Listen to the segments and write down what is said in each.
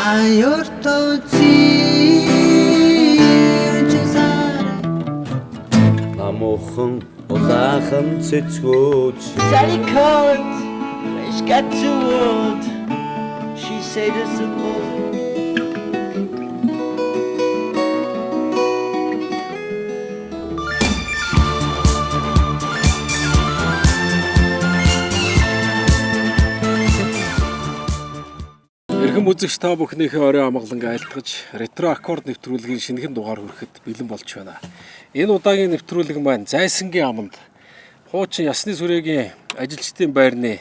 Aiorto zircesar Amooхан улаахан цэцгөөж Sally called, she got too old. She said it's a boy. Эрхэм үзэгч та бүхнийхээ орой амгалан айлтгаж ретро аккорд нэвтрүүлгийн шинэхэн дугаар хүрэхэд бэлэн болж байна. Энэ удаагийн нэвтрүүлэг маань Зайсангийн аманд хуучин Ясны сүрээгийн ажилчдын байрны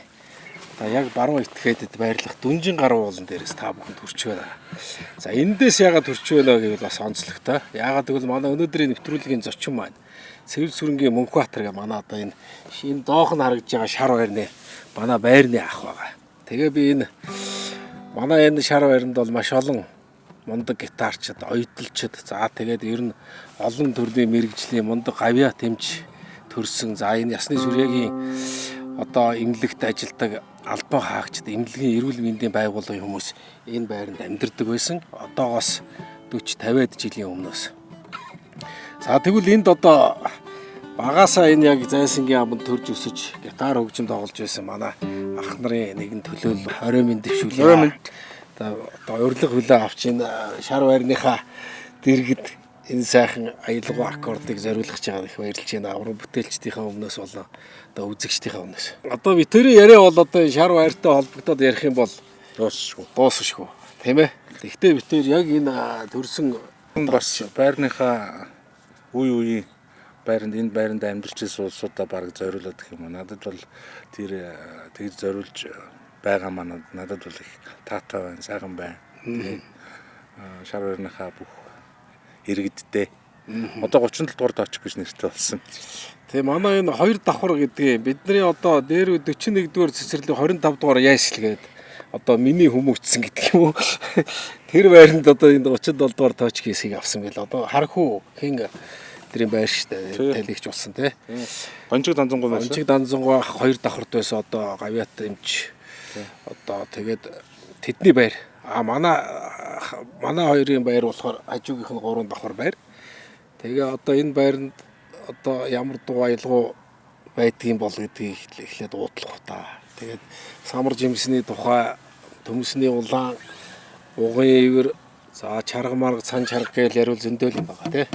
яг баруун этгээдэд байрлах Дүнжин гаруй уулан дээрээс та бүхэнд хүрч байна. За эндээс яагаад хүрч байна гэвэл бас онцлогтой. Яагаад гэвэл манай өнөөдрийн нэвтрүүлгийн зочин маань Цэвэр сүрэнгийн Мөнхбаатар гэх манай одоо энэ доох нь харагдж байгаа шар байрны манай байрны ах байгаа. Тэгээ би энэ манай энэ шар байранд бол маш олон мундаг гитарчид, оюуталчид, за тэгээд ер нь олон төрлийн мэрэгжлийн мундаг гавья тэмж төрсөн. За энэ Ясны сүрээгийн одоо эмнэлэгт ажилдаг албан хаагчид, эмнэлгийн эрүүл мэндийн байгууллагын хүмүүс энэ байранд амьдардаг байсан. Одоогоос 40-50-аад жилийн өмнөөс. За тэгвэл энд одоо багасаа энэ яг Зайсангийн аманд төрж өсөж гитар хөгжим тоглож байсан манай ах нарын нэгэн төлөөлөл 20 минут дэвшүүлээ. Одоо урилга хүлээ авч энэ шар байрныхаа дэргэд энэ сайхан аялгау аккордыг зориулгаж байгаа их баярлж байна. Уран бүтээлчдийнхээ өмнөөс болон одоо үзэгчдийнхээ өмнөөс. Одоо битэрийн яриа бол одоо шар байртай холбогдоод ярих юм бол дуусшгүй. Тийм ээ. Гэхдээ битэр яг энэ төрсөн бас байрныхаа үе байранд энэ байранд амьдарч ирсэн улсуудаа бараг зориулаад гэх юм. Надад бол тэр тэгж зориулж байгаа маань надад бол их таатай байна, сайхан байна. Шар байрныхаа бүх иргэдтэй. Одоо 37 дугаар тооч гэж нэртэй болсон. Тэгээ манай энэ хоёр давхар гэдгийг бидний одоо дээр 41 дугаар цэцэрлэг 25 дугаар яйшлгээд одоо миний хүмүүцсэн гэдэг юм уу. Тэр байранд одоо энэ 37 дугаар тооч хийсийг авсан байл. Одоо харахуу хин тэрийн байр штэ талигч болсон тий. Гончиг данзангуй байсан. Гончиг данзангуй хоёр давхарт байсан одоо гавьяат эмч. Одоо тэгээд тэдний байр. Манай хоёрын байр болохоор хажуугийнх нь 3 давхар байр. Тэгээ одоо энэ байранд одоо ямар дуу аялгау байдгийн бол гэдгийг эхлээд уудлах та. Тэгээд самар жимсний тухай, төмсний улаан, уган ивэр, за чарга марга, цан чарга гэж яриул зөндөөл юм байгаа тий.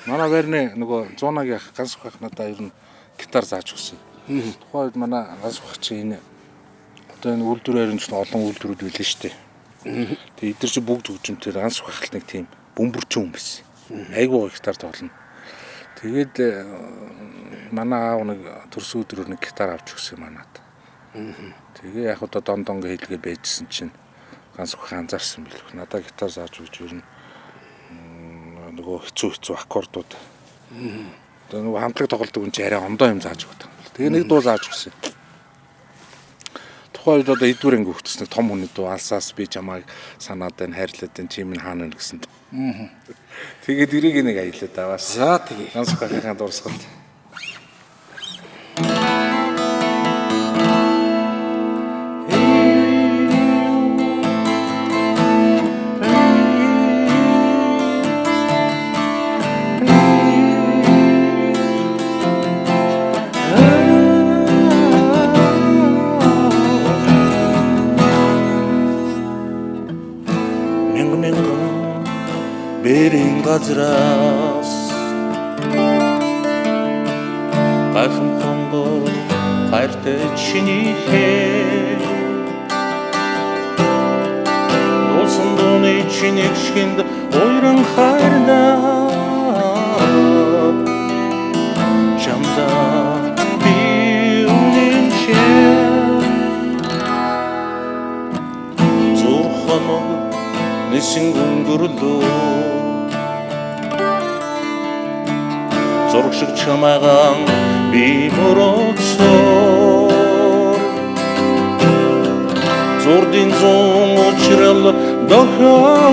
Манай байрны нөгөө 100-аг ах ганц ухах надаа ер нь гитар зааж өгсөн. Тухайд манай ганц ухах чи энэ одоо энэ үйлдвэрээр нь олон үйлдвэрүүд билээ шүү дээ. Тэгээ эдгээр чи бүгд хөгжимтэй ганц ухахт нэг тийм бөмбөрчин хүн байсан. Айгуу гитар тоглоно. Тэгээд манай аав нэг төрсөн өдрөөр нэг гитар авч өгсөн манад. Тэгээ яг одоо дондонго хэлгээ байжсэн чинь ганц ухах анзаарсан билүү. Надаа гитар зааж өгч ер нь нөгөө хэцүү аккордууд. Тэгээ нөгөө хамтлаг тоглодог хүн чи арай ондоо юм зааж өгдөг. Тэгээ нэг дуу зааж өгсөн. Тухайд одоо эдвэр анги өгчсөн том хүний дуу алсаас би чамайг санаад байна, хайрлаад байна, чи минь хаана гэсэн. Тэгээд эрийг нэг аялаад аваас. За тэгээ. Ганц ухахын дурсгалд. Бэрийн газраас гайхамханго хайртай чиний хээ Нуусан дууны чиний шигэнд ойрон хайрнаа Чамда би үнэншээ Зүрханог Нисэн гүнгөрлөө Зург шиг чамайгаан би мөрөөцөө Зурдын зүүн учрал дохиолдож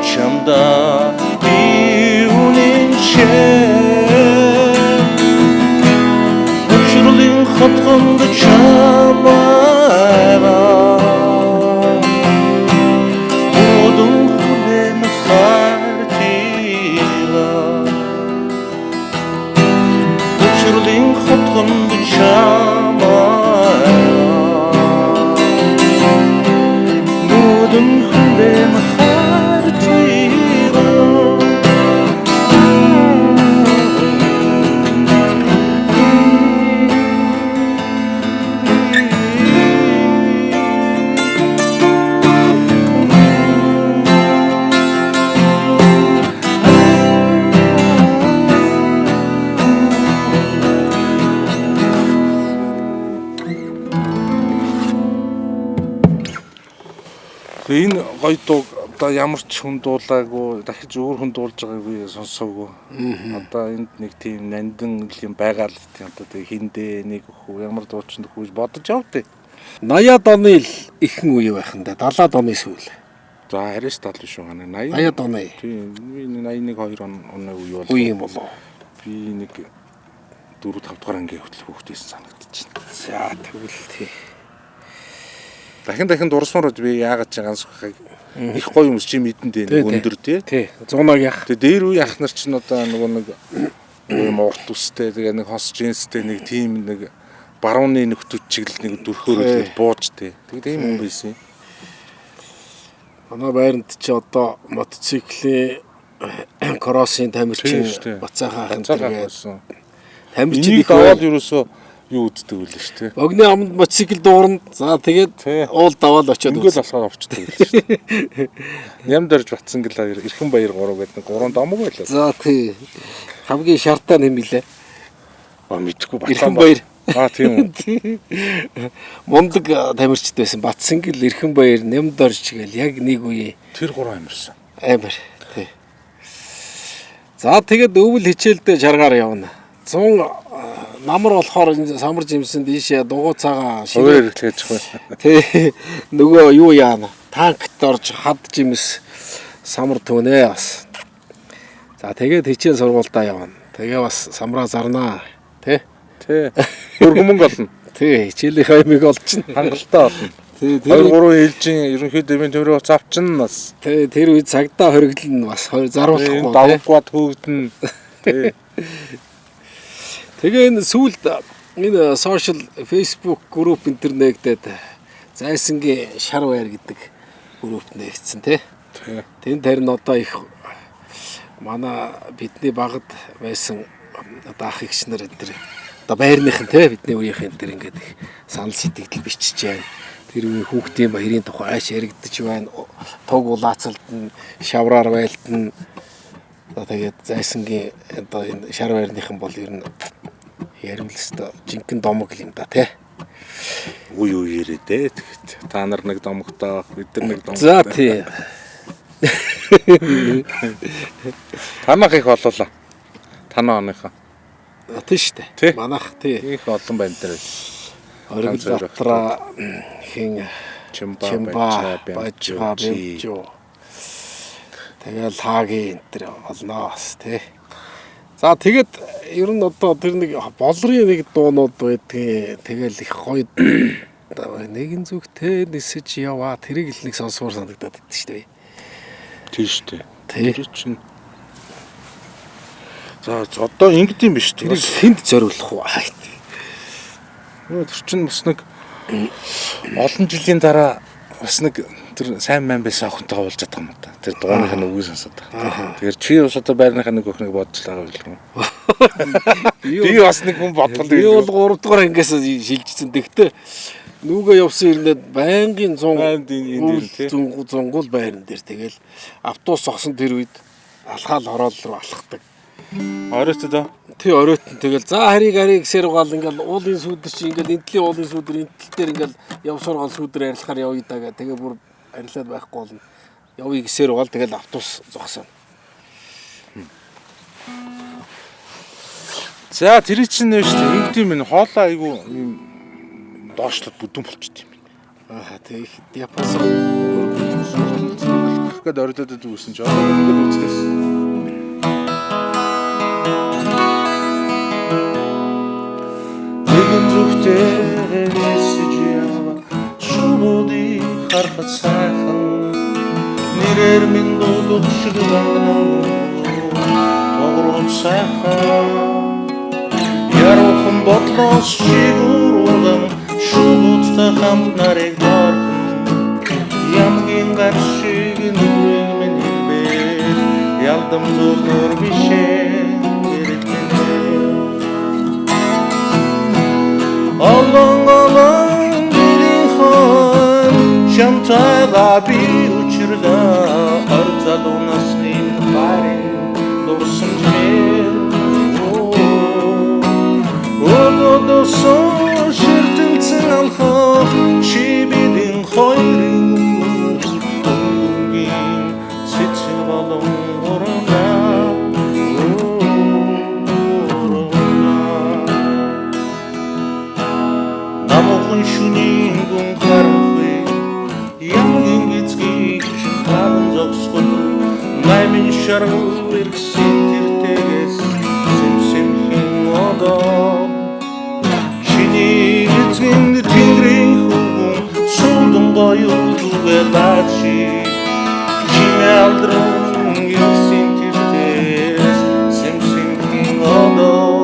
Чамда би үнэншээ Учралын хотгонд чамайгаан Тэгээ энэ гоё дуу одоо ямар ч хүн дуулаагүй дахиж өөр хүн дуулж байгаагүй сонсоогүй. Одоо энд нэг тийм нандин юм байгаа л тийм одоо тэгээ хиндэ нэг хүү ямар дуучин хүүж бодож явдээ. 80-аад оны л ихэнх үе байх нь да 70-аад оны сүүл. За харин 70 шүү гана 80-ад оны. Тийм 81 2 оны үе бол. Үе юм болоо. Би нэг 4 5 дугаар ангийн хөтөл хүүхдээсэн санагдаж байна. За тэгвэл тий. Дахин дурсмаар би яагаад ч ганцхайг их гоё юмс чи мэдэн дээ нэг өндөр тий. Тий. 100-аг яах. Тэгээ дээр үе ах нар чинь одоо нөгөө нэг юм урт үстэй тэгээ нэг хос джинстэй нэг тийм нэг барууны нөхдөд чиглэл нэг дөрхөөрөлд бууж тий. Тэгээ тийм юм байсан. Манай байранд чи одоо мотоциклийн кроссын тамирчин Бацаахан байсан. тамирчин их даваад ерөөсөө юу үздэг үл шүү дээ. Огны амд мотоцикл дуурна. За тэгээд уул даваал очиод ингээд болохоор авчдаг үл шүү дээ. Ням дөрж батсан гэлээ эрхэн баяр 3 гэдэг 3 домог байлаа. За тий. Хамгийн шартаа нэм билээ. Мэдхгүй Эрхэн баяр. Тийм үү. Мундаг тамирчид байсан. Батсангэл Эрхэн баяр ням дорж гээл яг нэг үе. Тэр 3 амирсан. Амар. Тий. За тэгээд өвөл хичээлдээ шаргаар явна. 100 намар болохоор самар жимсэн дийшээ дугуй цагаан ширээ хэрэглэж байгаа. Тий. Нөгөө юу яана? Танкт орж хад жимс самар түнэ бас. За тэгээд хичээл сургуультаа явна. Тэгээ бас самраа зарнаа. Тий. Тий. Хөргөмөнгө олно. Тий. Хичээлийн хаймыг олчихно. Хангалттай олно. Тий. 2-3 ээлжийн ерөнхийдөө эвэн төврөө авчихна бас. Тий. Тэр үед цагдаа хориглол нь бас заруулахгүй. Давгууд хөөгдөн. Тий. Тэгээ энэ сүүлд энэ сошиал Facebook групп интернетгээд зайсангийн шар байр гэдэг групп нэгдсэн тий. Тэнд харин одоо их манай бидний багад байсан одоо ах эгч нар энэ одоо байрныхан тий бидний үеийнхэн энэ ингээд их санал сэтгэл бичиж байна. Тэр үеийн хүүхдийн баярын тухай ааш яригдчих байна. Туг улаацалд нь шавраар байлтан одоо тэгээд зайсангийн одоо энэ шар байрныхан бол ер нь ярил өстө жинхэнэ домог юм да тий. Үе үеэрээ дээ. Тэгэхэд та нар нэг домогтой бид нар нэг домогтой. За тий. Танах их олуулаа. Танаа оныхоо. Тий штэ. Манайх тий. Их олон байна дээр. Оргил дотроо хин Чимба бажгаа бэмжүү. Тэгэл хаагийн энэ төр олноос тий. За тэгэд ер нь одоо тэр нэг болрын нэг дуунууд байдгийг тэгэл их гоё нэгэн зүгтээ нисэж яваа тэрийг л нэг сонсомоор санагдаад байдаг шүү дээ. Тийм шүү дээ. Тэр чинь за одоо ингэд юм биш үү? Тэр хүнд зориулах уу? Тэр чинь бас нэг олон жилийн дараа бас нэг тэр сайн мэн байсан охинтойгоо уулзаад байгаа юм да. Тэр дууных нь үгүй сонсоод байгаа. Тэгэхээр чи бас одоо байрныхаа нэг өхнийг бодчихлаа байлгүй. Би бас нэг хүн бодлоо. Би бол 3 дугаар ангиас шилжсэн. Тэгтээ нүгэ явсан ирнэд байнгын 100 зунгуул байран дээр тэгэл автобус зогсон тэр үед алхаал хороол руу алхдаг. Оройтоо да. Тий оройтон тэгэл за харийг гэсээр гал ингээл уулын сүудэр чи ингээл энтлийн уулын сүудэр энтэл дээр ингээл явсаар гал сүудэр арилахаар явъя даа тэгээ бүр арилаад байхгүй болно. Явъя гэсээр гал тэгэл автобус зогсон. За тэр чинь нэ шүү дээ. Ингэдэм энэ хоолоо айгу юм доошлоод бүдүүн болчт юм. Аа тэг их диапазон гээд орилоод үзсэн чи одоо ингээд үзлээс. Нэгэн зүгтээ нисэж ява шуудыг харахад сайхан нэрээр минь дуудах шиг байна. Тогрон сайхан яруухан бодлоос чигүүргэн шуудтай хамт нарыг дорхон ямгийн гар шиг нүрэг минь хэлбэ ялдам зүгөр бишээ Олон бирийн шамтайга би учирда арзалу насны харин дурсан жмэл Одосон ширтэлцэн алхах чи бидин хойрын шаргал иргсэн тэртээс сэмсэмхэн одоо чиний эзэн тэнгэрийн хөвгөн суудан гоё үгээр баачи чимээ алдран иргсэн тэртээс сэмсэмхэн одоо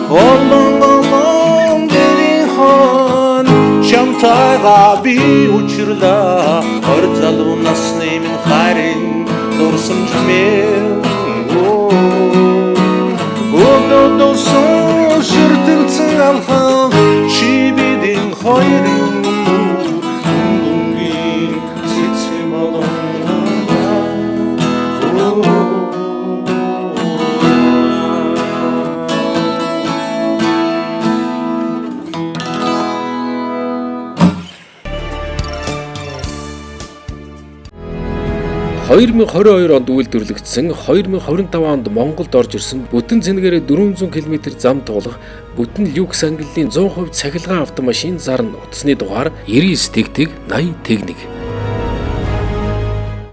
Олон дэрийн хон чамтайгаа би учрлаа хор залуу насны минь харин дурсамжмэл Ододосон ширтэлцэн алхам чи бидийн хоёрын дүнгийн цэцэм олон (2022 онд үйлдвэрлэгдсэн 2025 онд Монголд орж ирсэн бүтэн цэнэгээрээ 400 км зам туулах бүтэн люкс ангиллын 100% цахилгаан автомашин зарна утасны дугаар 99 тэгтэг 80 тэгнэг.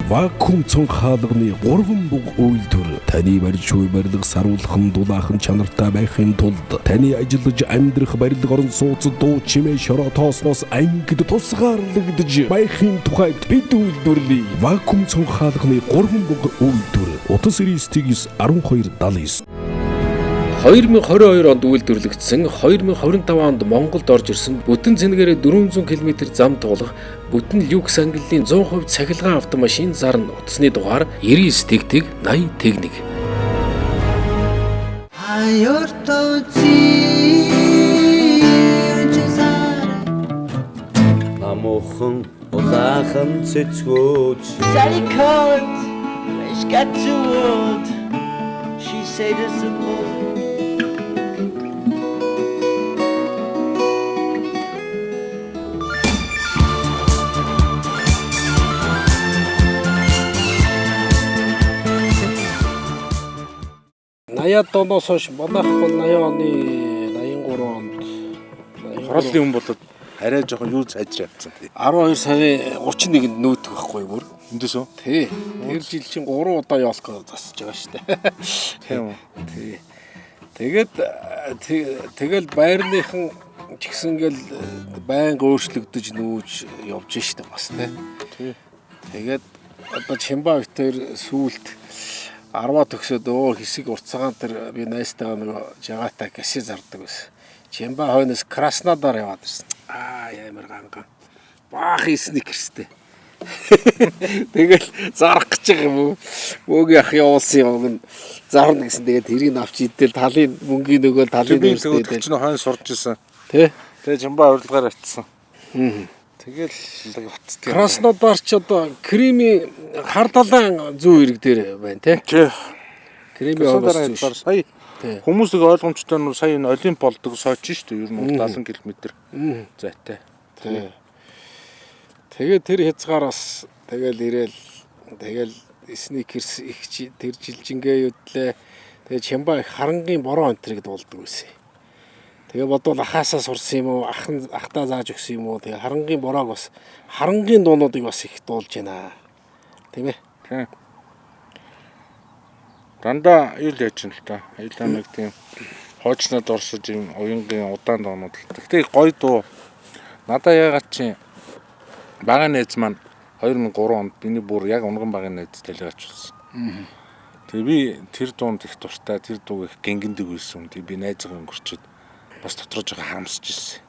Вакуум цонхаалганы 3 буг үйлдвэр таны барьж буй барилга саруулхан дулаахан чанартай байхын тулд таны ажиллаж амьдрах барилга орон сууцад дуу чимээ шороо тоосноос ангид тусгаарлагдж байхын тухайд бид үйлдвэрлэе. Вакуум цонхаалганы 3 буг үйлдвэр утас 99 1279 2022 онд үйлдвэрлэгдсэн 2025 онд Монголд орж ирсэн бүтэн цэнэгээрээ 400 км зам туулах бүтэн люкс ангиллын 100% цахилгаан автомашин зарна утасны дугаар 99 тэгтэг 80 тэгнэг. Амохон улаахан цэцгөөж Sally called, she got too old. She said it's a boy. Наяад доноос хойш манайх бол 80 оны 83 онд Хорлын хүн болоод арай жоохон юу сайжраа явцсан тий. 12 сарын 31-нд нүүдэг байхгүй бүр. Эндээс үү? Тий. Тэр жил чинь 3 удаа явуулах засаж байгаа шүү дээ. Тийм үү. Тий. Тэгээд тэгэл байрныхан ч гэсэн ингээл байнга өөрчлөгдөж нүүж явж штэ бас тий. Тэгээд одоо Чимба битэр сүүлд 10 төгсөөд хэсэг уртцагаан тэр би найстайгаа нөгөө жагаатай гэсээ зардаг байсан. Чимба хойноос Краснодар яваад ирсэн. Ямар ганган. Баах сникерстэй. Тэгэл зарах гэж байгаа юм уу? Мөгийн ах явуулсан юм зарна гэсэн. Тэгээд тэрийг авч идэл талын мөнгөний нөгөө талын нэрстэй чинь хойно сурж исэн. Тэ? Тэгээ Чимба урилгаар очсон. Тэгэл Краснодар ч одоо Крими хар далайн зүүн ирэг дээр байна тий. Крими Краснодар сая хүмүүсийг ойлгомжтой нь сая энэ Олимп болдог сойч шүү дээ. Ер нь 70 км зайтай. Тэгээд тэр хязгаараас тэгэл ирээл тэгэл сникерс их тэр жилжингээ юдлээ. Тэгээд Чимба их харангийн бороо өнтрийг дуулдаг байсан. Тэгээ бодвол ахаасаа сурсан юм уу, ахтаа зааж өгсөн юм уу? Тэгээ харангийн бороог бас харангийн дуунуудыг бас их дуулж байна. Тийм ээ. Тийм. Дандаа юу л яаж юм л та. Аюулаа нэг тийм хоочнод орсож юм уянгийн удаан дуунууд л. Гэхдээ гоё дуу. Надаа ягаад чи бага нээз маань 2003 онд биний бүр яг унган багын нээз дэлгэж болсон. Тэгээ би тэр дуунд их дуртай, тэр дууг их гингэндэг байсан. Тэгээ би найзгаа өнгөрчөөд бас дотроо жоо харамсаж ирсэн.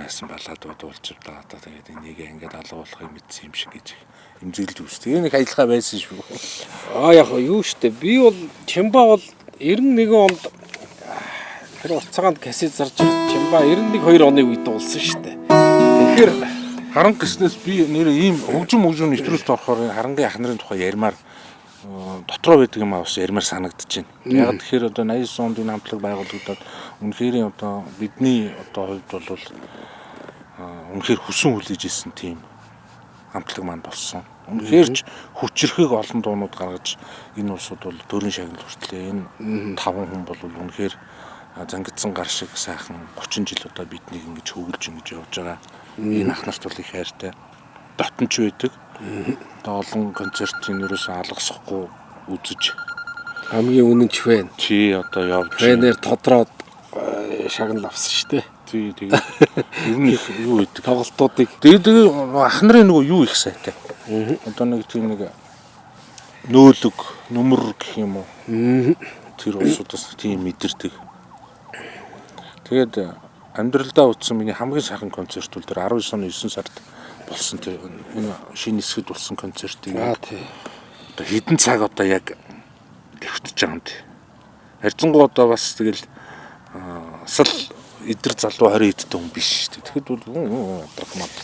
Яасан балаад дуулж байгаа та тэгээд энийг ингээд алга болохыг мэдсэн юм шиг гэж эмзэглэж үзтээ. Энэ нэг аялгаа байсан шүү. Яг юу штэ би бол Чимба бол 91 онд тэр уцагаанд касет зарж Чимба 91-2 оны үед дуулсан штэ. Тэгэхээр харан гиснээс би нэр ийм хөгжим нэвтрүүлэлт орохоор харангийн ах нарын тухай ярмаар дотроо байдаг юм аа бас ярмаар санагдаж байна. Яг тэгэхээр одоо 89 онд энэ хамтлаг байгуулагдаад үнэхээр одоо бидний одоо хувьд бол үнэхээр хүсэн хүлээж ирсэн тийм хамтлаг маань болсон. Үнэхээр ч хүчрэхэг олон дуунууд гаргаж энэ улсууд бол төрийн шагнал хүртлээ. Энэ 5 хүн бол үнэхээр зангидсан гар шиг сайхан 30 жил одоо биднийг ингэж хөвлөж ингэж явж байгаа. Энэ ах нарт бол их хайртай. дотнч байдаг. Одоо олон концертын ерөөсөө алгасахгүй үзэж хамгийн үнэнч фэн. тий одоо явж Фэнээр тодроод шагнал авсан шүү дээ. тий тэгээд ер нь юу гэдэг Тоглолтуудыг тэгээд ах нарын нөгөө юу их сайтай. Одоо нэг тийм нэг нөөлөг нүмер гэх юм уу. Тэр улсуудаас тийм мэдэрдэг. Тэгээд амьдралдаа утсан миний хамгийн сайхан концерт бол тэр 19 оны 9 сард болсон тэр энэ шинэ хэсгэд болсон концертыг тий. одоо хэдэн цаг одоо яг дэвтэж байгаа юм тий. Харьцангуй одоо бас тэгэл асал эдэр залуу 20 эдтэй хүн биш тий. Тэгэхэд бол адрах мод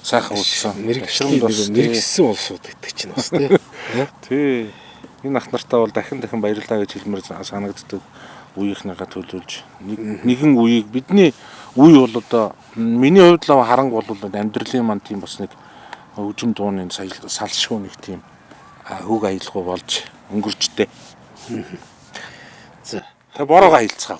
сайхан утсан. Мэргэсэн улсууд гэдэг чинь бас тий. Тий. Энэ ах нартаа бол дахин баярлалаа гэж хэлмээр санагддаг. Үеийнхнийгаа төлөвлөж нэгэн үеийг бидний үе бол одоо миний хувьд л харанг бол амьдралын манд тийм бас нэг өжим дууны салшгүй нэг тийм хөг аялалгүй болж өнгөрчтэй. За. Та бороо аялцгаа.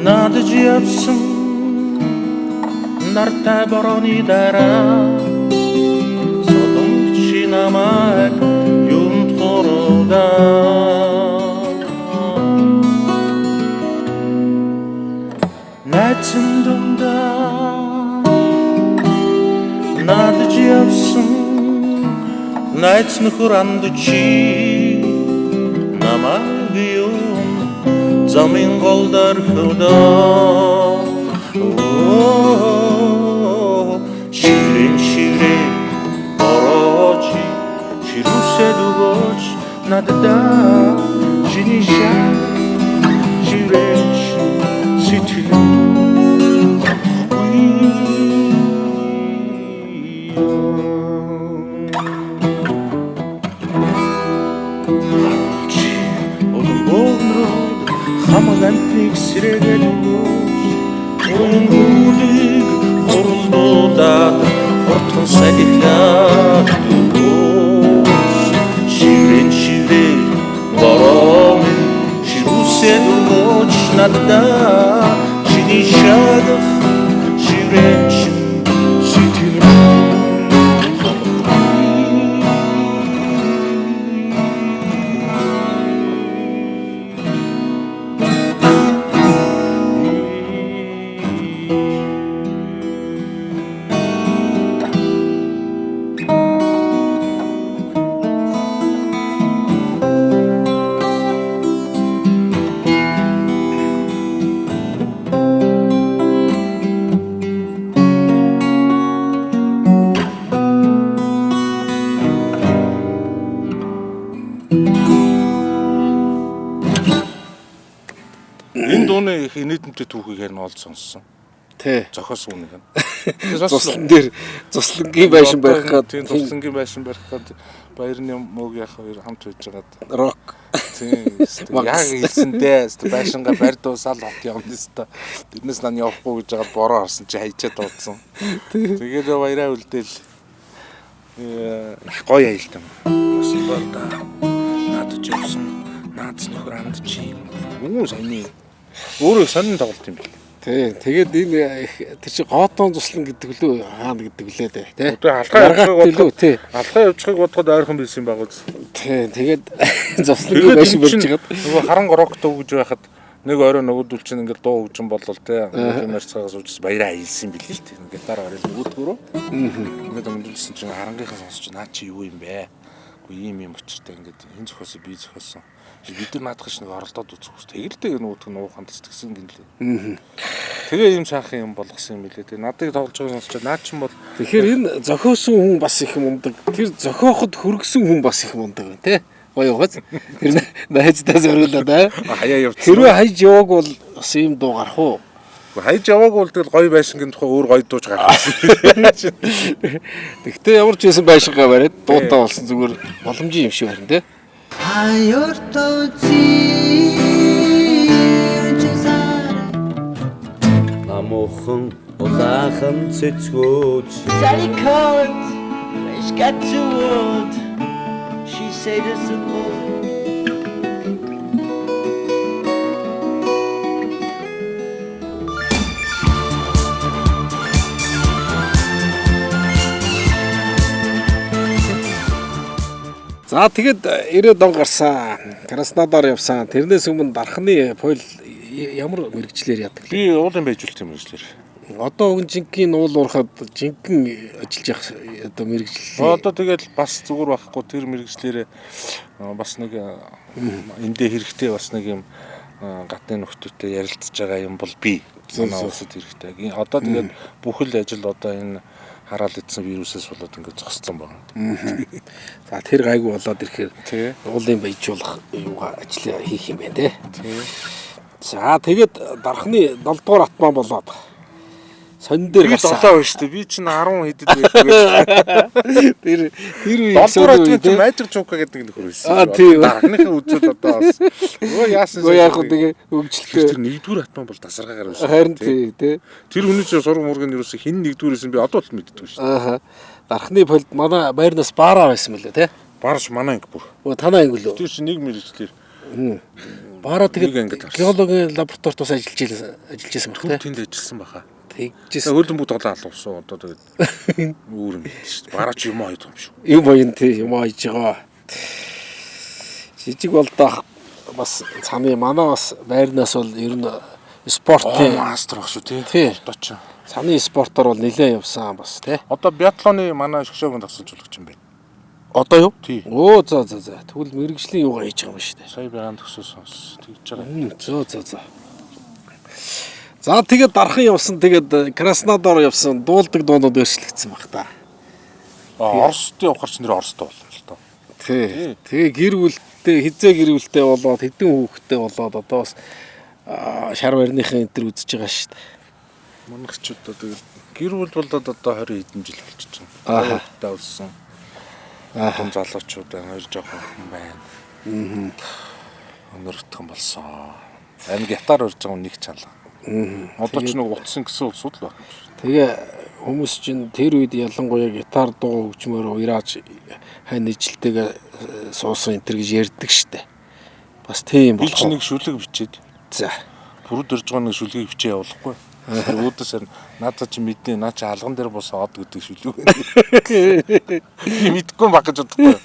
Надад явсан нартай борооны дараа содомч намайг юунд хородаа найзан дундаа надад явсан найз нөхөр анд чи намайг юунд замын голдар хөдөө ширэн борооч ширүүсэд өгөөч надад чиний шаа ширэн сэтгэл хамгаалтыг сэрээгээд өгөөч өнгөлийг хорлуулаад хортон салхилаад өгөөч ширэн бороо ширүүсэд өгөөч надад чиний шагах ширэн сэтгэл Энэ дууны их инээдэмтэй түүхийг харин олж сонссон. Тий. Зохиосон үнэг. Цуслан дээр цуслангийн байшин барих гад тийм цуслангийн байшин барих гад баярны мөг яах хоёр хамт байж байгаад рок. Тийм. Яг хэлсэндээ байшингаа барь дуусаал хот явна өстө. Тэрнээс нань явахгүй гэж байгаа бороо харсан чи хайчаад дуудсан. Тэгээд баяраа үлдээл их гоё аялдсан. Бас болда. Надад явсан. Наац нөхөр анд чи. Үгүй сайн. Өөрөө сонин тоглолт юм бэл. Тий. Тэгээд энэ тэр чи гоотон цуслан гэдэг лөө хаана гэдэг лээ дээ. Тий. Одоо алхаа явчихыг бодоход ойрхон байсан юм байгаа үз. Тий. Тэгээд цуслангийн байшин барьж хагаад нөгөө харанг рок дууж байхад нэг орой нөгөөдөл чинь ингээл дуу хөгжин болол те. Өнөөдөр цагаас уучс баяраа аялсан юм бэл л те. Гитар орол нөгөөдгөрөө. Ингээд өнгөлсөн чинь харангийнхаа сонсч наа чи юу юм бэ? Үгүй ийм очиртай ингээд энэ зохиосоо би зохиосон. Бид нар наадах шиг нэг оролдоод үзэх үстэй. Тэгэлтэй нүүдг нь ууханд тэтгсэн гинлээ. Тэгээ ийм сайхан юм болгосон юм билээ. Тэгээ надыг тоглож байгаа сонсчод наад чинь бол тэгэхээр энэ зохиосон хүн бас их мундаг. Тэр зохиоход хүргэсэн хүн бас их мундаг байна тий. Гоё гоц. Тэр найздаа зориулаад хаяа явц. Тэрвээ хайж яваг бол бас ийм дуу гарах уу? Хайж яваагүй бол тэгэл гоё байшингийн тухай өөр гоё дууж гарах гэсэн. Тэгтээ ямар ч байсан байшингаа бариад дуудаа болсон зүгээр боломжийн юм шиг байна те. Амохон улаахан цэцгөөж Sally called, she got too old. She said it's a boy. За тэгээд 90-ад он гарсан. Краснодараар явсан. Тэрнээс өмнө дархны фойл ямар мэрэгчлэр яадаг Би уулын байжуулт юм хэлээр. Одоо өгн жинхэнэ уул уурхад жинхэнэ ажиллаж явах одоо мэрэгжил. Одоо тэгэл бас зүгээр байхгүй тэр мэрэгчлэрээ бас нэг эндээ хэрэгтэй бас нэг юм гатны нөхдөөтэй ярилцж байгаа юм бол би санаа усад хэрэгтэй. Одоо тэгээд бүхэл ажил одоо энэ хараал идсэн вирусээс болоод ингээд зогссон байна. За тэр гайгүй болоод ирэхээр уулын баяжуулах юугаа ажил хийх юм байна те. За тэгээд дархны 7 дугаар атман болоод сонин дээр гарсан. Би 7 байна шүү дээ. Би чинь 10 хэдэд байдаг. Тэр үе 7 дугаар атман чинь Magic Joker гэдэг нэг нөхөр байсан. Тийм. Дархныхаа үзэл одоо бас өө яасан яг хөө тэгээ хөгжлөлтөө тэр 1-р атман бол дасаргаагаар байсан. харин тий. Тэр хүний чинь сургууль мургийн юусэн хин 1-р би одоо л мэддэг шүү дээ. Ааха. Дархны фолд манай байрнаас баараа байсан мөлөө те. Барш манай анги бүр. Өө танаа анги лөө. Тэр чинь нэг мэрэгчлэр. Баараа Нэг ангид тэгээд гарсан. геологийн лабораторид бас ажиллаж байсан баг те. Тэнд ажилласан баха. Тэгжсэн. Хөлбөмбөг тоглоом алуулсан одоо тэгээд үүр юм шүү дээ. Бараач юм аа юм шүү. Юм боён тий юм ааж байгаа. Жижиг болдох бас цааны манай бас байрнаас бол ер нь спортын Мастер баг шүү тий. Тий. Одоо ч. цааны спортоор бол нэлээд явсан бас тий. Одоо биатлоны манай шгшөөгийн тасалжуулагч юм байна. Одоо юу? Тий. Оо за. Тэгвэл мэрэгжлийн юугаа хийж байгаа юм шүү дээ. Сая байгаан төгсөөс сонс тэгж байгаа. За. За тэгээд дархан явсан тэгээд Краснодар явсан дуулдаг дуунууд өөрчлөгдсөн баг та. Оросд явахарч нэр Оросд болно л доо. Тий. Тэгээ гэр бүлтэй хизээ гэр бүлтэй болоод хэдэн хүүхэдтэй болоод одоо бас шар барьныхаа энэ төр үзэж байгаа шүү дээ. Манайхчууд тэгээд гэр бүл болоод одоо 20 хэдэн жил болчихж Ааха. байна. Давсан. Том залуучууд хоёр жоохон хүн байна. Өнөртгөн болсон. Амиг ятаар урж байгаа нэг чанга. Одоо ч нэг утсан гэсэн улсууд л байна. Тэгээ хүмүүс чинь тэр үед ялангуяа гитар дуу хөгжмөөр уйрааж хань ижилтэйгээ суусан энэ төр гэж ярьдаг штэ. Бас тийм Би ч болох. нэг шүлэг бичээд. За. Бүрд урж байгаа нэг шүлгийг бичээ явуулахгүй. Өөдөөс харин наадаа чи мэднэ наа чи алган дээр босоо од гэдэг шүлэг. Би мэдгүй баг гэж бодохгүй.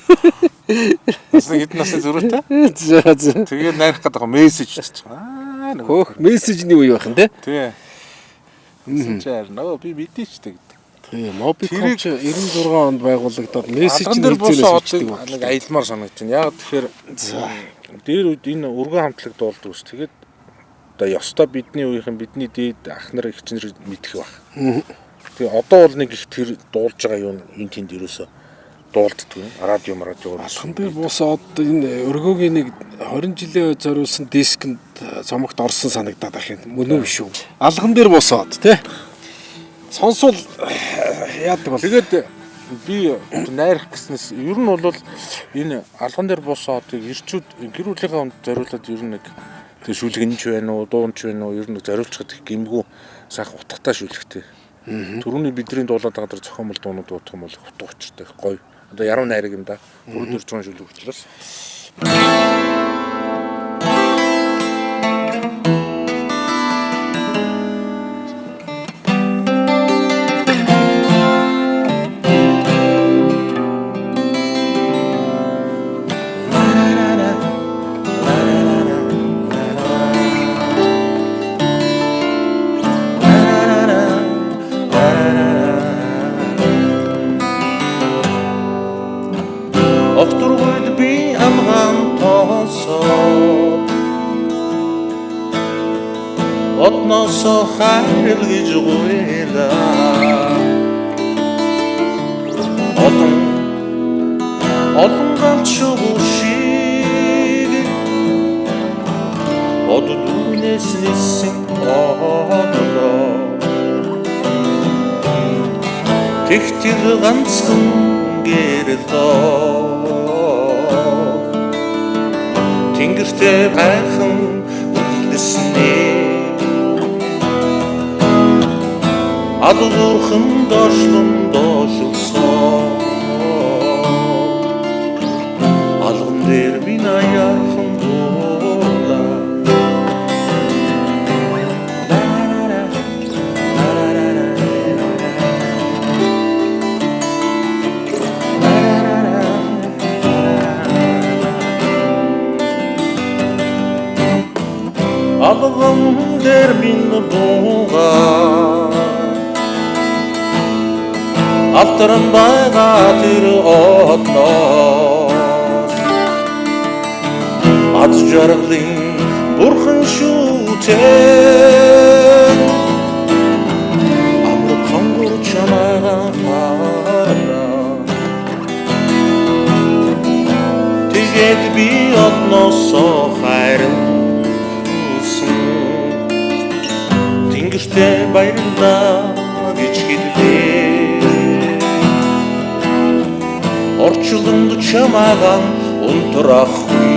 Бас нэг хэдэн насны зөрүүтэй. За. Тэгээд найрах гэдэг мессеж бичиж байгаа. Хөөх мессежний үе байх нь те. Тий. Сэнчээр нөө би мэдээ ч гэдэг. Тийм, Mobicom ч 96 онд байгуулагдаад мессеж Алган дээр босоо од нэг нэг аялмаар санагдаж байна. Яг тэгэхээр дээр үед энэ өргөн хамтлаг дуулдаг ус. Тэгээд одоо ёстой бидний үеийнхэн бидний дээд ах нар ихчнэр мэдэх баг. Тэгээ одоо бол нэг их тэр дуулж байгаа юм энэ тэнд ерөөсө дуулддаг. Радиогоор алхан дээр босоод энэ өргөөгийн нэг 20 жилийн зориулсан дискэнд цомогт орсон санагдаад байх юм. Мөн үү шүү. Алган дээр босоод тий. Сонсвол яадаг бол. тэгээд би найрах гэснээс ер нь бол энэ алган дээр босоод ирчүүд гэр бүлийнхээ хүнд зориулаад ер нь нэг тэг шүлгэнч байна уу, дуунч байна уу, ер нь зориулчихад гимгүү сайхан утгатай шүлгтэй. Түрүүний бидний дуулаад байгаа дэр зохиомл дуунууд утгах юм бол утга учиртай гоё. Одоо яруу найраг юм да. Бүрд урж байгаа шүлэг учраас. Октургүйд би амган тоосоо Односоо хайрл гэж гуйлаа Олон галчгүй шиг Од дүнээс нисэн одоо Тэгтэр ганцхан гэрэлөө Тэнгэртэй гайхан үлдэснээ Адуурхан доошлон доошилсон Алган дээр би наяахан дуулаа Алган дээр минь дуугаа Алтран байгаа тэр одноос Аз жаргалын бурхан шүүтэй Амар хангур чамайгаа хараа Тэгээд би одноосоо хайрлсан Тэнгэртэй баярлаа гэж хэлээ Орчлонд чамайгаа унтрахгүй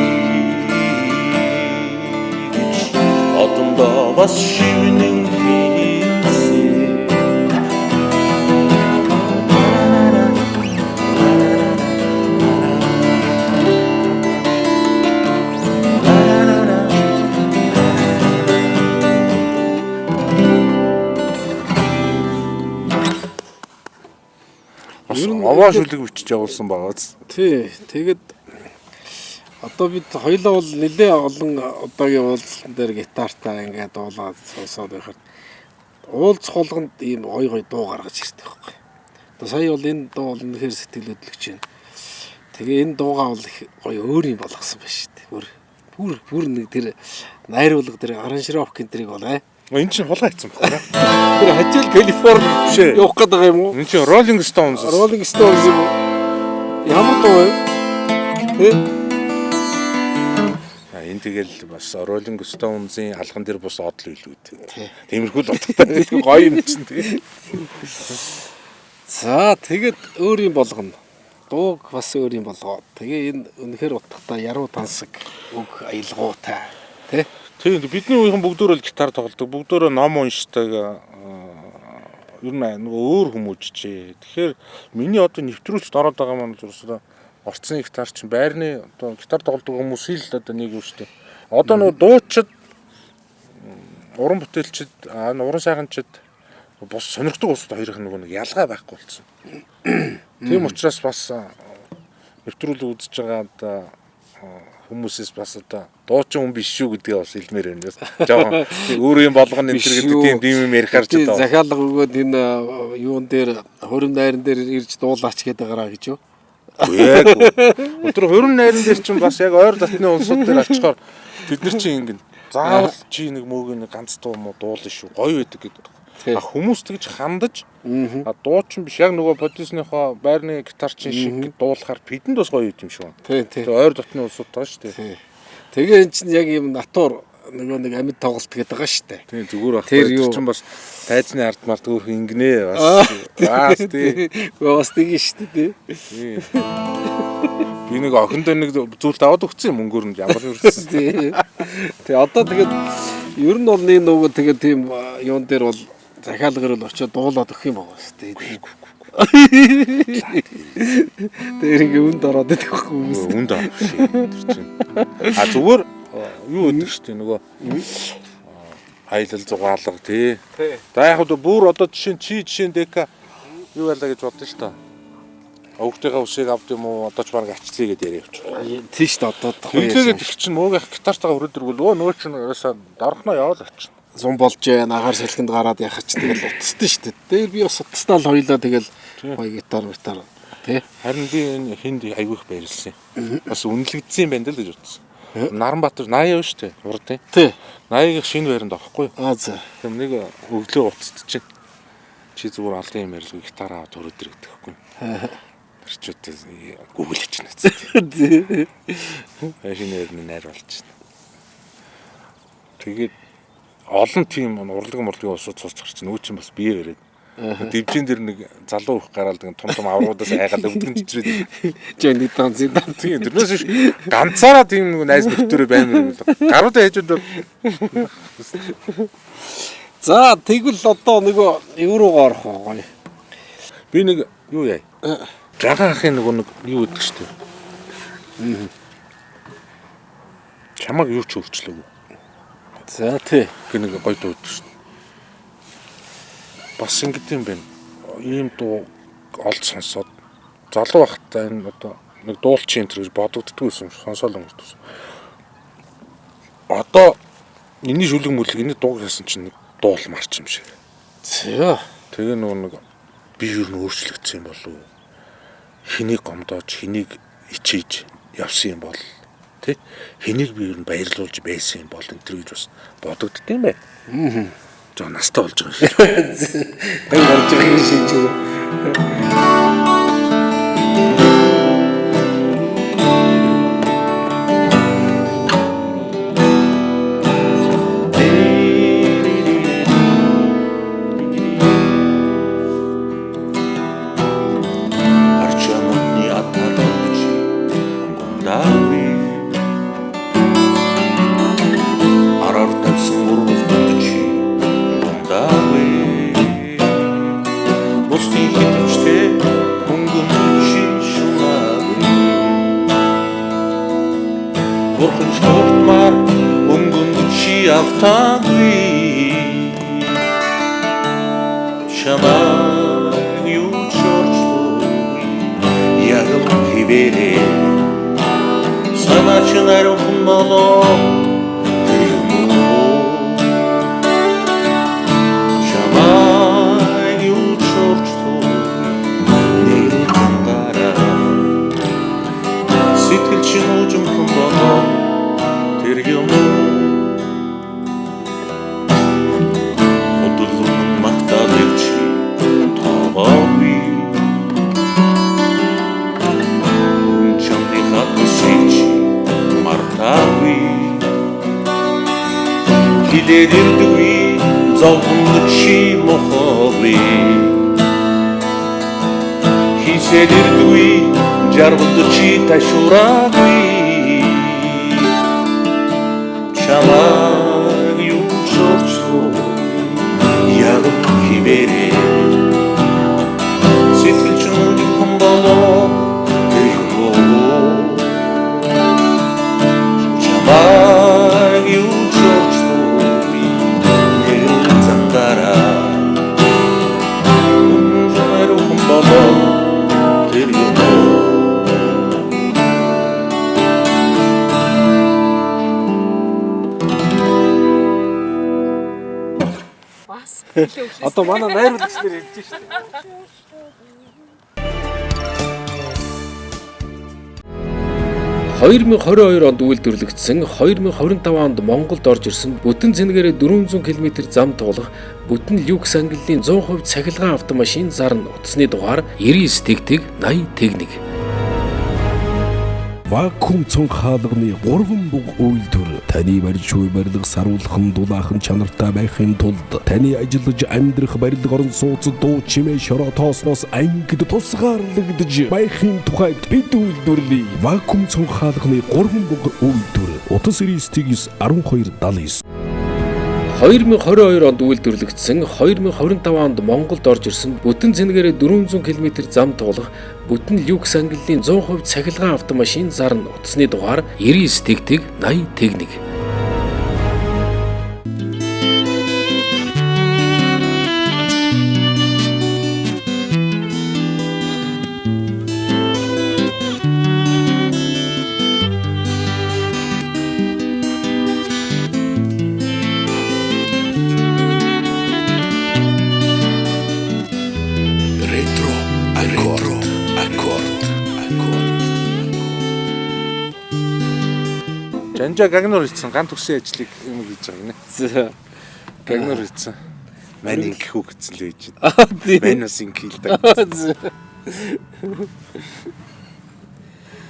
гэж одондоо бас шивнэн хийсэн Аваа шүлэг бичиж явуулсан байгааз. Тий. Тэгэд одоо бид хоёулаа бол нэлээ олон удаагийн уулзсан дээр гитартаа ингээд дуулаад сонсоод байхад уулзах болгонд ийм гой дуу гаргаж ирдэг байхгүй. Одоо сая бол энэ дуу бол үнэхээр сэтгэл хөдлөгч байна. Тэгээ энэ дуугаа бол их гой өөр юм болгосон байна шүү дээ. Бүр нэг тэр найруулга тэр аранжировкын тэрийг бол Энэ чинь хулгай хийсэн байна. тэр Хотел Калифорни Бишээ. явах гэдэг юм уу? Энэ чинь Rolling Stones. Rolling Stones юм уу? Ямар дуу вэ? Энэ тэгэл бас Rolling Stones-ийн алган дээр бус одол илүүд. Тиймэрхүү л утгатай тийм гоё юм чинь тийм. За тэгэд өөр юм болгоно. Дууг бас өөр юм болгоо. Тэгээ энэ үнэхээр утгатай яруу тансаг үг аялгуутай тий. Тийм бидний үеийн бүгдөө л гитар тоглодог. Бүгдөө ном уншдаг. Ер нь нөгөө өөр хүмүүжчээ. Тэгэхээр миний одоо нэвтрүүлэлт ороод байгаа маань зүрсээ орцны гитар чинь байрны одоо гитар тоглодог хүмүүсийн л одоо нэг юм шүү дээ. Одоо нөгөө дуучид уран бүтээлчид уран сайханчид бус сонирхдаг улсад хоёрын нөгөө нэг ялгаа байхгүй болсон. Тийм учраас бас нэвтрүүлэг үзэж байгаа одоо хүмүүсээс бас одоо дуучин хүн биш шүү гэдгээ бас хэлмээр байна. Жохон өөр юм болгоно энэ төр гэдэг тийм юм ярихаар ч одоо захиалга өгөөд энэ юун дээр хорим найран дээр ирж дуулаач гэдэг гараа гэж юу? яг өдөр хорим найран дээр чинь бас яг ойр дотны улсууд дээр очихоор бид нар чинь ингэн заавал чи нэг мөөгийн ганц дуу муу дуулна шүү. Гоё байдаг гэдэг. Хүмүүс тэгж хандаж дуучин биш яг нөгөө продюсерийнхоо байрны гитарчин шиг дуулахаар бидэнд бас гоё юм шиг байна. Тий. Ойр дотны улсууд байгаа шүү дээ. Тэгээ эн чинь яг юм натур нөгөө нэг амьд тоглолт гэдэг байгаа шүү дээ. Тийм зүгээр баг. Тэр чинь бас тайзны ард март өөр ингэнэ бас тий. Бас тийм шүү дээ. Тий. Би нэг охиндоо нэг зүйлт аваад өгсөн юм мөнгөөр нь ямар өрсөн. Тий. Тэгээ одоо тэгээд ер нь бол нэг нөгөө тэгээд тийм юун дээр бол захиалгаар л очиод дуулаад өгөх юм байгаа шүү дээ. Тэр ингээ үнд ороод идэх хүмүүс. Үнд аа. Зүгээр юу гэдэг шүү дээ нөгөө аялал зугаалга тий. За яг хөө бүр одоо жишээ нь дека юу байлаа гэж бодсон шүү дээ. Өвгтэйгээ усыг авд юм уу одоо ч баг ачцъя гэдээ яриа явчих. Тийм шүү дээ одоо тэгээд их чинь мөөг гитартаа өрөөдөргөл нөгөө чинь ерөөсөө дорхноо яваал очив. Зун болж агаар салхинд гараад яхаж тэгэл утастай шүү дээ. Тэр би бас утастаа л хоёлаа тэгэл гоё гитар тий. Харин би энэ хинд айгүйх баярлсан. Бас үнэлэгдсэн юм байна л гэж утсан. Наранбаатар 80 явна шүү дээ. Урдын. Тий. 80-ыг шинэ байранд орохгүй. За. Тэм нэг өглөө уцад чинь чи зүгээр алдын юм ярилгүй гитар аваад өрөөдөр гэдэхгүй. Тэрчүүд гүглэж байна зү. Тий. Шинэ байрны найр болж байна. Тэгээд олон тийм урлагийн улсууд цуцгарч нөө чинь бас бие бариад Дивжин дээр нэг залуу их гараад нэг том авруудаас айгаад өвдгөн чичрээд. Жэний танцын дан. Тийм тэрнээс ганцаараа тийм нэг найз нөхдөөрөө баймир юм л. Гаруудаа хажууд бол. За тэгвэл одоо нөгөө юу руугаа орох вэ? Би нэг юу яа. Жагаан ахын нэг юу гэдэг штеп. Чамаг юу ч өөрчлөөгүй. За тий. Нэг гоё дууд штеп. Бас ингэдэм юм байна. Ийм дуу олж сонсоод залуу байхдаа энэ одоо нэг дуулчин энэ гэж бодогддгүй юм сонсоол өнгөртсөн. Одоо энэний шүлэг мүлэг энэ дууг хэлсэн чинь нэг дуул марч юм шиг. За. Тэгээ нэг би юу н өөрчлөгдсөн юм болов уу? Хэнийг гомдоож, хэнийг ичээж явсан юм бол тий? Хэнийг би юу н баярлуулж байсан юм бол энэ гэж бас бодогдд юм байна. Жоо настай болж байгаа юм шиг. Баян болж байгаа юм шиг ч. Одоо манай найруулагч нар хэлж штэ. (2022) онд үйлдвэрлэгдсэн 2025 онд Монголд орж ирсэн бүтэн цэнэгээрээ 400 км зам туулах бүтэн люкс ангиллын 100% цахилгаан автомашин зарна. Утасны дугаар 99 80 техник. Вакуум цонх хаалганы 3 бүг үйлдвэр таны барьж буй барилга саруулхан дулаахан чанартай байхын тулд таны ажиллаж амьдрах барилга орон сууцад дуу чимээ шороо тоосноос ангид тусгаарлагдж байхын тухайд бид үйлдвэрлэе. Вакуум цонх хаалганы 3 бүг үйлдвэр утас 99 1279. 2022 онд үйлдвэрлэгдсэн 2025 онд Монголд орж ирсэн бүтэн цэнэгээрээ 400 км зам туулах бүтэн люкс ангиллын 100% цахилгаан автомашин зарна. Утасны дугаар 99 80 техник. Жанжа гагнур хийсэн ганц төсөө ажлыг юм хийж байгаа гинэ. За. Гагнур хийсэн. Мань ингэх үг гэсэн л байж Тийм. байна. Манаас ингэхэлдэг.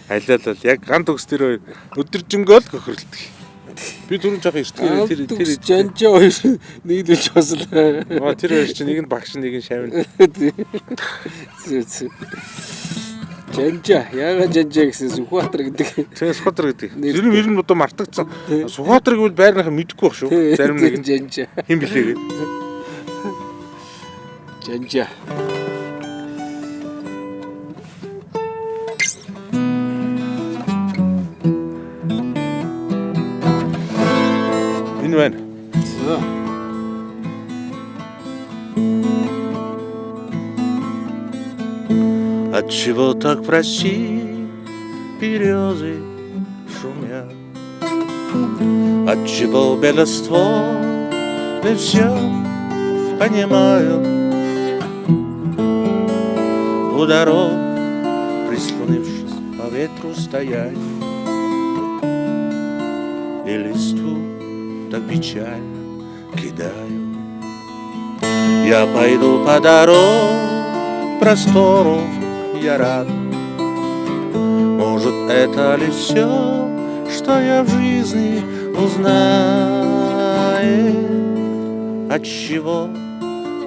Айлал яг ганц төс дээр өдөржингөө л хөхөрлөдөг. Би Би түрүүн жоох эртгээр тэр жанжаа хоёр нийлүүлж баслаа. тэр хоёр чинь нэг нь багш нэг нь шавна. Жанжаа яагаад жанжаа гэсэн Сүхбаатар гэдэг. Тэгээ Сүхбаатар гэдэг. Тэр нь ер нь одоо мартагдсан. Сүхбаатар гэвэл байрныхаа мэдэхгүй байх шүү. Зарим нэг нь жанжаа. Хэн блээ гээд. Жанжаа. Энэ байна. Отчего так прости, березы шумят? Отчего белостволы все понимают? У дорог, прислонившись по ветру стоять, и листву так печально кидаю. Я пойду по дорогам простору, я рад. Может, это ли все, что я в жизни узнаю? Отчего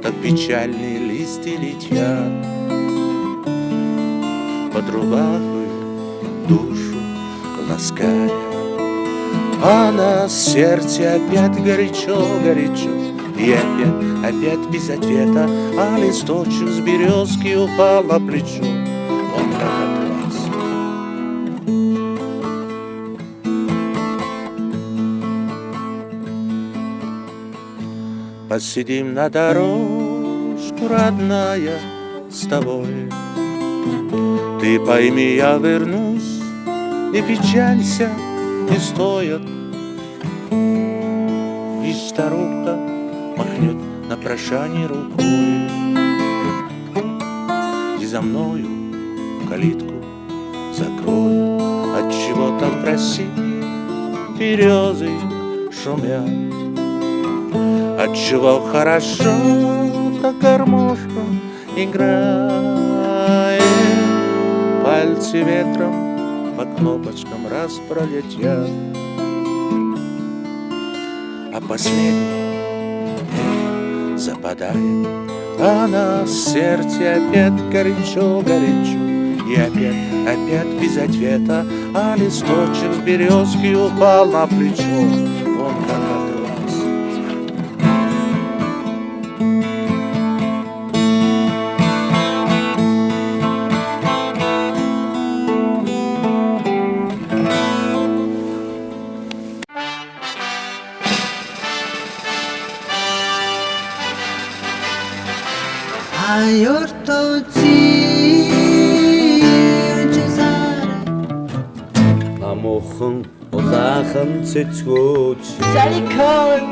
так печальные листья летят под рубахой душу лаская? А на сердце опять горячо-горячо, и опять без ответа, а листочек с березки упал на плечо. Он как атлас. Посидим на дорожку, родная, с тобой. Ты пойми, я вернусь, не печалься, не стоит. И старуха махнет на прощание рукой, и за мною калитку закроет. Отчего там проси, березы шумят? Отчего хорошо так гармошка играет? Пальцы ветром по кнопочкам раз пролетят, а последний западает, а на сердце опять горячо-горячо, и опять без ответа, а листочек с березки упал на плечо. Он как атлас. Амохон улаахан цэцгөөж Sally called,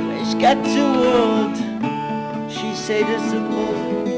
wish got too old. She said it's a boy.